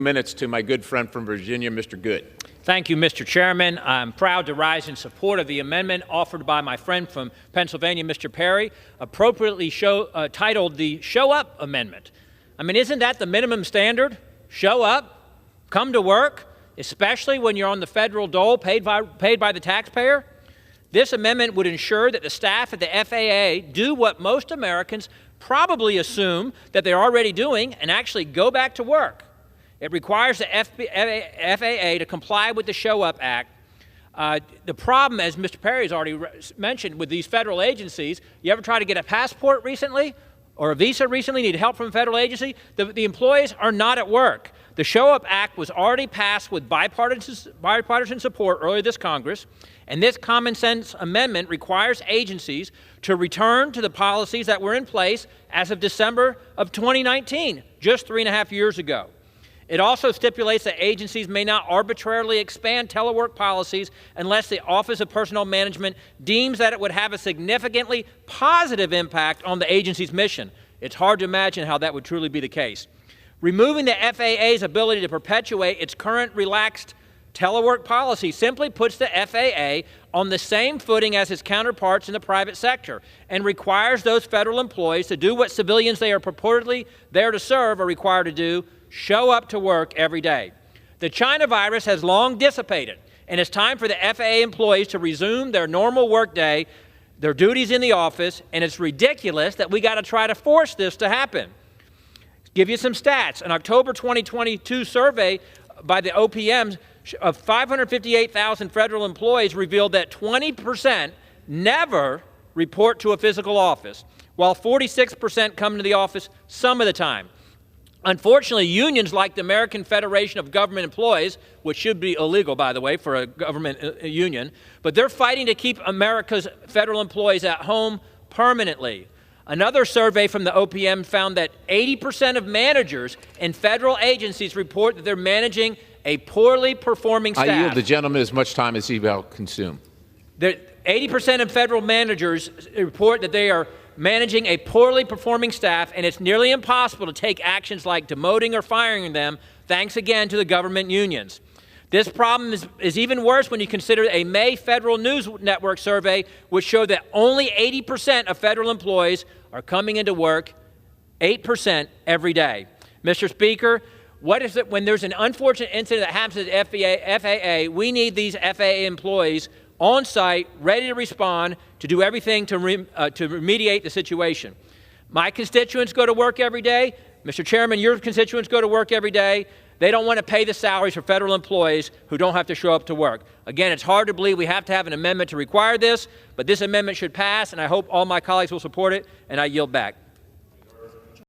Minutes to my good friend from Virginia, Mr. Good. Thank you, Mr. Chairman. I'm proud to rise in support of the amendment offered by my friend from Pennsylvania, Mr. Perry, appropriately titled the Show Up Amendment. I mean, isn't that the minimum standard? Show up, come to work, especially when you're on the federal dole paid by the taxpayer. This amendment would ensure that the staff at the FAA do what most Americans probably assume that they're already doing and actually go back to work. It requires the FAA to comply with the Show Up Act. The problem, as Mr. Perry has already mentioned, with these federal agencies, you ever try to get a passport recently or a visa recently, need help from a federal agency? The employees are not at work. The Show Up Act was already passed with bipartisan support earlier this Congress, and this common sense amendment requires agencies to return to the policies that were in place as of December of 2019, just 3.5 years ago. It also stipulates that agencies may not arbitrarily expand telework policies unless the Office of Personnel Management deems that it would have a significantly positive impact on the agency's mission. It's hard to imagine how that would truly be the case. Removing the FAA's ability to perpetuate its current relaxed telework policy simply puts the FAA on the same footing as its counterparts in the private sector and requires those federal employees to do what civilians they are purportedly there to serve are required to do: show up to work every day. The China virus has long dissipated, and it's time for the FAA employees to resume their normal workday, their duties in the office, and it's ridiculous that we got to try to force this to happen. Give you some stats. An October 2022 survey by the OPM of 558,000 federal employees revealed that 20% never report to a physical office, while 46% come to the office some of the time. Unfortunately, unions like the American Federation of Government Employees, which should be illegal, by the way, for a government union, but they're fighting to keep America's federal employees at home permanently. Another survey from the OPM found that 80% of managers in federal agencies report that they're managing a poorly performing staff. I yield the gentleman as much time as he will consume. 80% of federal managers report that they are managing a poorly performing staff, and it's nearly impossible to take actions like demoting or firing them, thanks again to the government unions. This problem is even worse when you consider a May Federal News Network survey, which showed that only 80% of federal employees are coming into work, 8% every day. Mr. Speaker, what is it when there's an unfortunate incident that happens at the FAA, we need these FAA employees on site, ready to respond, to do everything to remediate the situation. My constituents go to work every day. Mr. Chairman, your constituents go to work every day. They don't want to pay the salaries for federal employees who don't have to show up to work. Again, it's hard to believe we have to have an amendment to require this, but this amendment should pass, and I hope all my colleagues will support it, and I yield back.